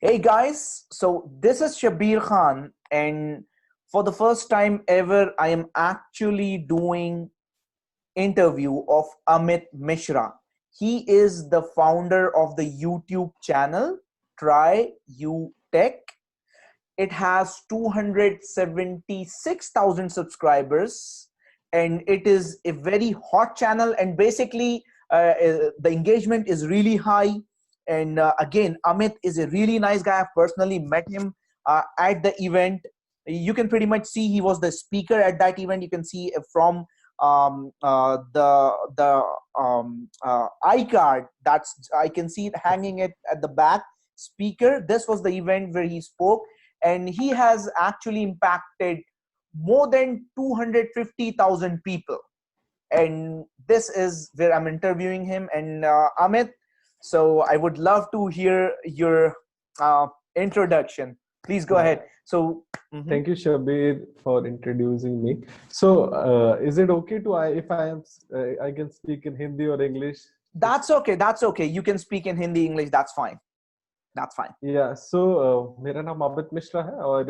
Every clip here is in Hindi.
Hey guys, so this is Shabir Khan, and for the first time ever, I am actually doing interview of Amit Mishra. He is the founder of the YouTube channel Tryootech. It has 276,000 subscribers, and it is a very hot channel. And basically, the engagement is really high. And again, Amit is a really nice guy. I've personally met him at the event. You can pretty much see he was the speaker at that event. You can see from the iCard. That's I can see it hanging it at the back. Speaker. This was the event where he spoke, and he has actually impacted more than 250,000 people. And this is where I'm interviewing him. And Amit, so I would love to hear your introduction. Please go ahead. So thank you, Shabir, for introducing me. So is it okay to I can speak in Hindi or English? That's okay. That's okay. You can speak in Hindi, English. That's fine. That's fine. Yeah. So मेरा नाम अमित मिश्रा है और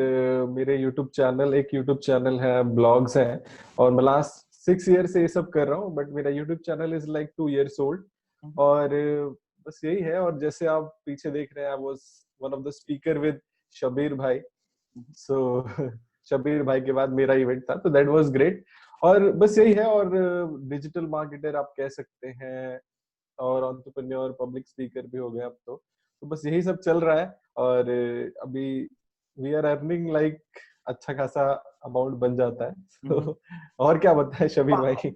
मेरे YouTube चैनल है, ब्लॉग्स हैं और मैं लास्ट 6 years से ये सब कर रहा हूँ. बट मेरा YouTube channel is like 2 years old और बस यही है. और जैसे आप पीछे देख रहे हैं, I was one of the speaker with Shabir भाई. सो शबीर भाई के बाद मेरा इवेंट था, तो दैट वाज ग्रेट. और बस यही है. और डिजिटल मार्केटर आप कह सकते हैं और एंटरप्रेन्योर, पब्लिक स्पीकर भी हो गए अब तो बस यही सब चल रहा है. और अभी वी आर अर्निंग लाइक अच्छा खासा अमाउंट बन जाता है. तो और क्या बताएं शबीर भाई?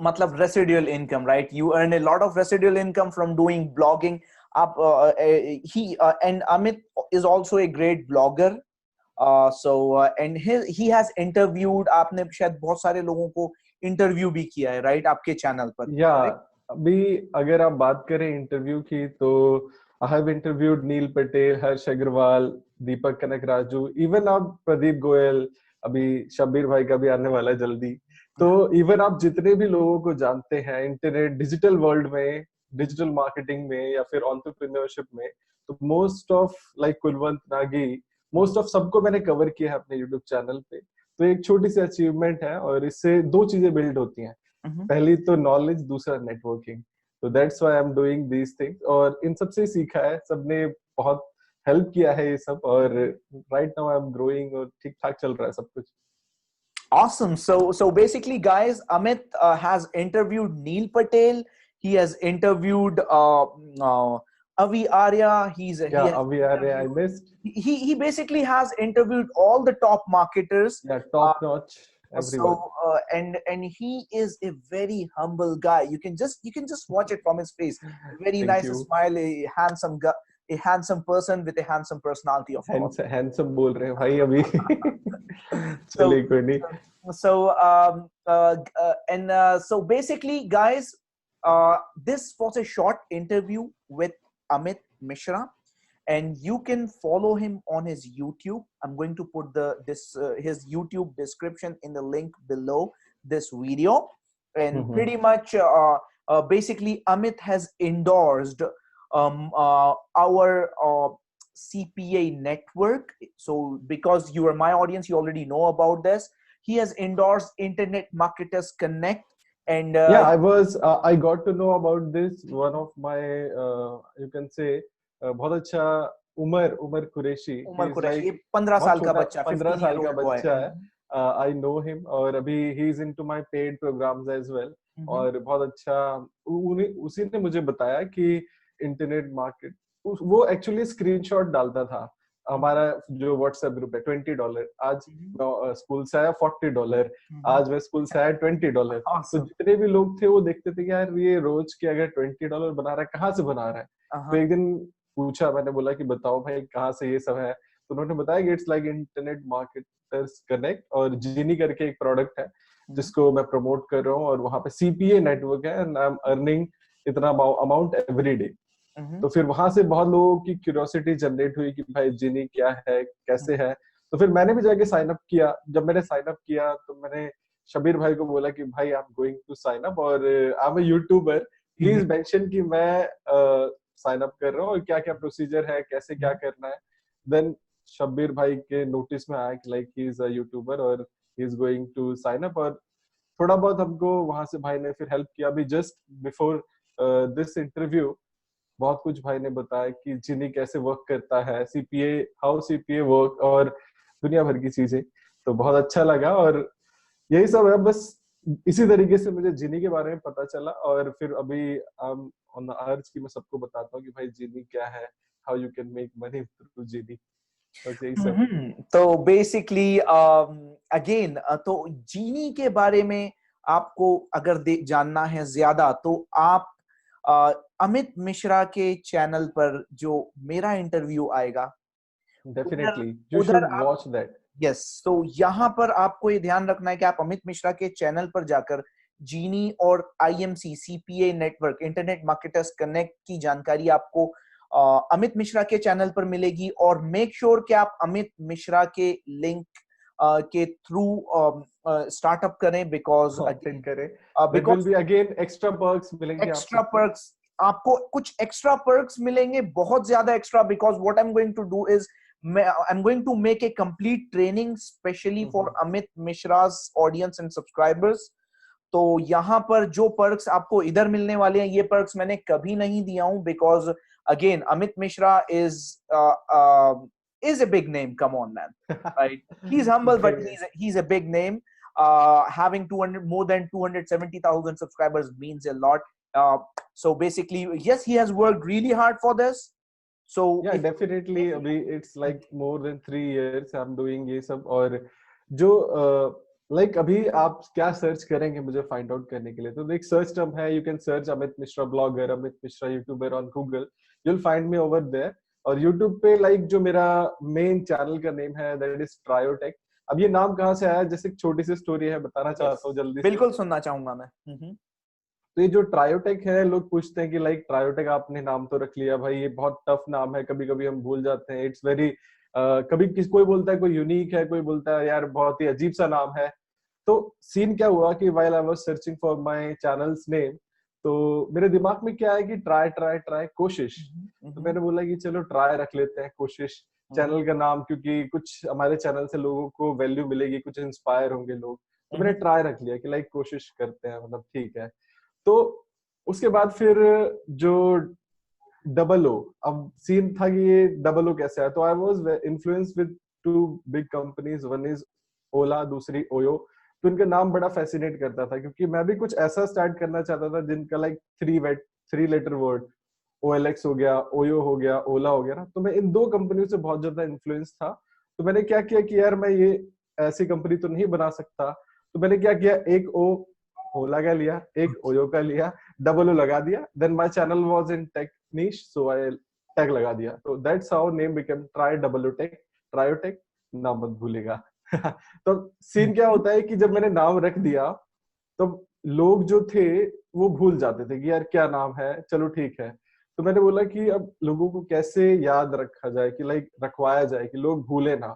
मतलब residual income, right? You earn a lot of residual income from doing blogging. आप he and Amit is also a great blogger. And he has interviewed, आपने शायद बहुत सारे लोगों को इंटरव्यू भी किया है, राइट? आपके चैनल पर. या अभी अगर आप बात करें इंटरव्यू की, तो I have interviewed Neel Patel, Harsh Agarwal, Deepak Kanakaraju, even आप प्रदीप गोयल, अभी शबीर भाई का भी आने वाला है जल्दी. तो इवन आप जितने भी लोगों को जानते हैं इंटरनेट डिजिटल वर्ल्ड में, डिजिटल मार्केटिंग में या फिर एंटरप्रेन्योरशिप में, तो most of like Kulwant Nagi, most of सबको मैंने कवर किया है अपने यूट्यूब चैनल पे. तो एक छोटी सी अचीवमेंट है और इससे 2 चीजें बिल्ड होती हैं. पहली तो नॉलेज, दूसरा नेटवर्किंग. तो that's why I am doing these things. और इन सबसे सीखा है, सबने बहुत हेल्प किया है ये सब. और right now I am growing और ठीक ठाक चल रहा है सब कुछ. Awesome. So basically, guys, Amit has interviewed Neil Patel. He has interviewed Avi Arya. Avi Arya, I missed. He basically has interviewed all the top marketers. Yeah, top notch. Everyone. So and he is a very humble guy. You can just watch it from his face. Very nice smile, a handsome guy, a handsome person with a handsome personality. Of course. Handsome बोल रहे हैं भाई अभी. चलिए कोई नहीं. So basically, guys, this was a short interview with Amit Mishra, and you can follow him on his YouTube. I'm going to put his YouTube description in the link below this video. And pretty much basically Amit has endorsed our CPA network. So because you are my audience, you already know about this. He has endorsed Internet Marketers Connect. And I got to know about this. One of my you can say बहुत अच्छा उमर कुरैशी, 15 साल का बच्चा है. I know him और अभी he is into my paid programs as well. और बहुत अच्छा उसी ने मुझे बताया कि इंटरनेट मार्केट, वो एक्चुअली स्क्रीनशॉट डालता था. हमारा जो व्हाट्सएप ग्रुप है $20, आज स्कूल से आया $40, आज मैं स्कूल से आया $20. तो जितने भी लोग थे वो देखते थे कि यार ये रोज के अगर $20 बना रहा है, कहाँ से बना रहा है. तो एक दिन पूछा, मैंने बोला कि बताओ भाई कहाँ से ये सब है. तो उन्होंने बताया कि it's like internet marketers connect, और जीनी करके एक प्रोडक्ट है जिसको मैं प्रमोट कर रहा हूँ. और वहां पे सीपीए नेटवर्क है एंड आई एम अर्निंग इतना अमाउंट एवरी डे. तो फिर वहां से बहुत लोगों की क्यूरियोसिटी जनरेट हुई कि भाई जीनी क्या है, कैसे है. तो फिर मैंने भी जाके साइन अप किया. जब मैंने साइन अप किया तो मैंने शबीर भाई को बोला कि भाई I am going to sign up और I am a YouTuber, please mention कि मैं साइन अप कर रहा हूँ और क्या क्या प्रोसीजर है, कैसे क्या करना है। देन शब्बीर भाई के नोटिस में आया कि like he is a YouTuber और he is going to sign up, और थोड़ा बहुत हमको वहां से भाई ने फिर हेल्प किया। अभी जस्ट बिफोर दिस इंटरव्यू बहुत कुछ भाई ने बताया कि जिनी कैसे वर्क करता है, सीपीए, हाउ सीपीए वर्क, और दुनिया भर की चीजें। तो बहुत अच्छा लगा, और यही सब है बस। इसी तरीके से मुझे जिनी के बारे में पता चला, और फिर अभी ऑन द अर्ज की मैं सबको बताता हूँ कि भाई जिनी क्या है, how you can make money through Genie, बस यही सब। तो बेसिकली अगेन तो जीनी के बारे में आपको अगर जानना है ज्यादा तो आप अमित मिश्रा के चैनल पर जो मेरा इंटरव्यू आएगा उधर डेफिनेटली यू उधर शुड आप वॉच दैट। यस, तो यहाँ पर आपको ये ध्यान रखना है कि आप अमित मिश्रा के चैनल पर जाकर जीनी और IMC CPA network internet marketers connect की जानकारी आपको अमित मिश्रा के चैनल पर मिलेगी। और मेक श्योर कि आप अमित मिश्रा के लिंक के थ्रू स्टार्टअप करें, बिकॉज ऑप्ट करें। That will be again extra perks मिलेंगे आप एक्स्ट्रा सबको। पर्क्स, आपको कुछ एक्स्ट्रा पर्क्स मिलेंगे, बहुत ज्यादा extra, because what I am going to do is I'm going to make a complete training specially for Amit Mishra's audience and subscribers. तो यहाँ पर जो पर्क्स आपको इधर मिलने वाले हैं, ये पर्क्स मैंने कभी नहीं दिया हूं, because again Amit Mishra is a big name. Come on, man. Right? He's humble, but he's a big name. Having 200 more than 270,000 subscribers means a lot. So basically, yes, he has worked really hard for this. So yeah, definitely अभी it's like more than 3 years I'm doing ये सब। और जो like अभी आप क्या सर्च करेंगे मुझे फाइंड आउट करने के लिए, तो एक सर्च टर्म है, you can search Amit Mishra blogger, Amit Mishra YouTuber on Google, you will find me over there. और यूट्यूब पे लाइक जो मेरा मेन चैनल का नेम है दैट इज ट्रायोटेक। अब ये नाम कहाँ से आया, जैसे एक छोटी सी स्टोरी है, बताना चाहता हूँ जल्दी से। बिल्कुल सुनना चाहूंगा मैं। तो ये जो ट्रायोटेक है, लोग पूछते हैं कि लाइक ट्रायोटेक आपने नाम तो रख लिया भाई, ये बहुत टफ नाम है, कभी कभी हम भूल जाते हैं, इट्स वेरी कभी कोई बोलता है कोई यूनिक है, कोई बोलता है यार बहुत ही अजीब सा नाम है। तो सीन क्या हुआ कि while I was searching for my channels name, तो मेरे दिमाग में क्या है कि ट्राई ट्राई ट्राई कोशिश। तो मैंने बोला कि चलो ट्राई रख लेते हैं, कोशिश चैनल का नाम, क्योंकि कुछ हमारे चैनल से लोगों को वैल्यू मिलेगी, कुछ इंस्पायर होंगे लोग। तो मैंने ट्राई रख लिया कि लाइक कोशिश करते हैं, मतलब ठीक है। तो उसके बाद फिर जो डबल ओ, अब सीन था कि ये डबल ओ कैसे आया। तो I was influenced with two big companies, one is Ola, दूसरी ओयो। तो इनका नाम बड़ा फैसिनेट करता था, क्योंकि मैं भी कुछ ऐसा स्टार्ट करना चाहता था जिनका लाइक 3 लेटर वर्ड, OLX हो गया, ओयो हो गया, ओला हो गया ना। तो मैं इन दो कंपनियों से बहुत ज्यादा इन्फ्लुएंस था। तो मैंने क्या किया कि यार मैं ये ऐसी कंपनी तो नहीं बना सकता। तो मैंने क्या किया, एक ओ ओला का लिया, एक ओयो का लिया, डबल ओ लगा दिया। Then my channel was in tech niche, so I tag लगा दिया। तो that's how name became ट्रायोटेक, ट्रायोटेक, नाम मत भूलेगा। तो सीन क्या होता है कि जब मैंने नाम रख दिया तो लोग जो थे वो भूल जाते थे कि यार क्या नाम है, चलो ठीक है। तो मैंने बोला कि अब लोगों को कैसे याद रखा जाए, कि लाइक रखवाया जाए कि लोग भूले ना।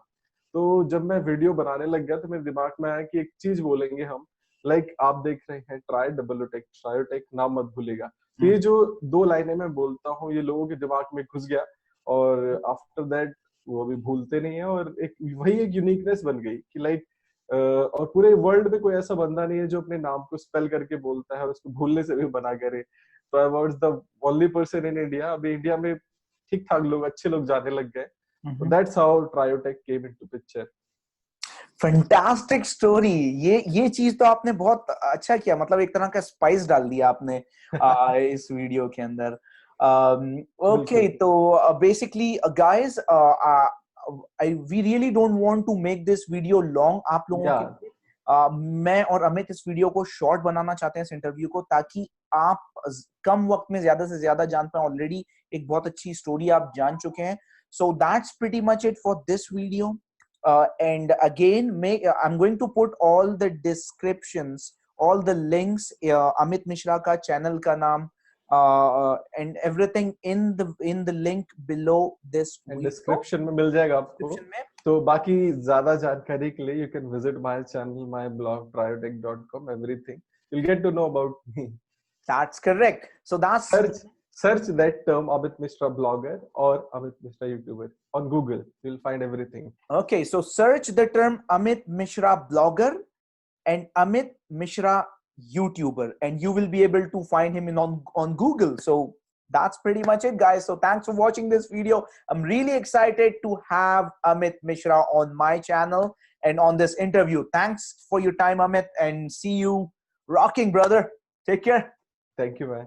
तो जब मैं वीडियो बनाने लग गया तो मेरे दिमाग में आया कि एक चीज बोलेंगे हम, लाइक आप देख रहे हैं ट्राई डबल टेक, ट्रायोटेक, नाम मत भूलेगा। तो ये जो 2 लाइनें मैं बोलता हूँ ये लोगों के दिमाग में घुस गया, और आफ्टर दैट वो अभी भूलते नहीं है। और एक वही एक यूनिकनेस बन गई कि लाइक और पूरे वर्ल्ड में कोई ऐसा बंदा नहीं है जो अपने नाम को स्पेल करके बोलता है और उसको भूलने से भी मना करे। तो I was the only person in India. अभी इंडिया में ठीक ठाक लोग, अच्छे लोग जाने लग गए। तो that's how Triotech came into picture. Fantastic story. ये चीज तो आपने बहुत अच्छा किया, मतलब एक तरह का स्पाइस डाल दिया आपने इस वीडियो के अंदर। ओके, तो basically guys we really don't want to make this video long आप लोगों के लिए। मैं और अमित इस वीडियो को शॉर्ट बनाना चाहते हैं, इस इंटरव्यू को, ताकि आप कम वक्त में ज्यादा से ज्यादा जान पाए। ऑलरेडी एक बहुत अच्छी स्टोरी आप जान चुके हैं। So that's pretty much it for this video. And again, I'm going to put all the descriptions, all the links, Amit Mishra ka channel ka naam, and everything in the link below this video. Description में मिल जाएगा आपको। तो बाकी ज्यादा जानकारी के लिए you can visit my channel, my blog tryotek.com, everything you'll get to know about me. That's correct. So that's Search that term Amit Mishra blogger or Amit Mishra YouTuber on Google. You'll find everything. Okay, so search the term Amit Mishra blogger and Amit Mishra YouTuber, and you will be able to find him on Google. So that's pretty much it, guys. So thanks for watching this video. I'm really excited to have Amit Mishra on my channel and on this interview. Thanks for your time, Amit, and see you rocking, brother. Take care. Thank you, man.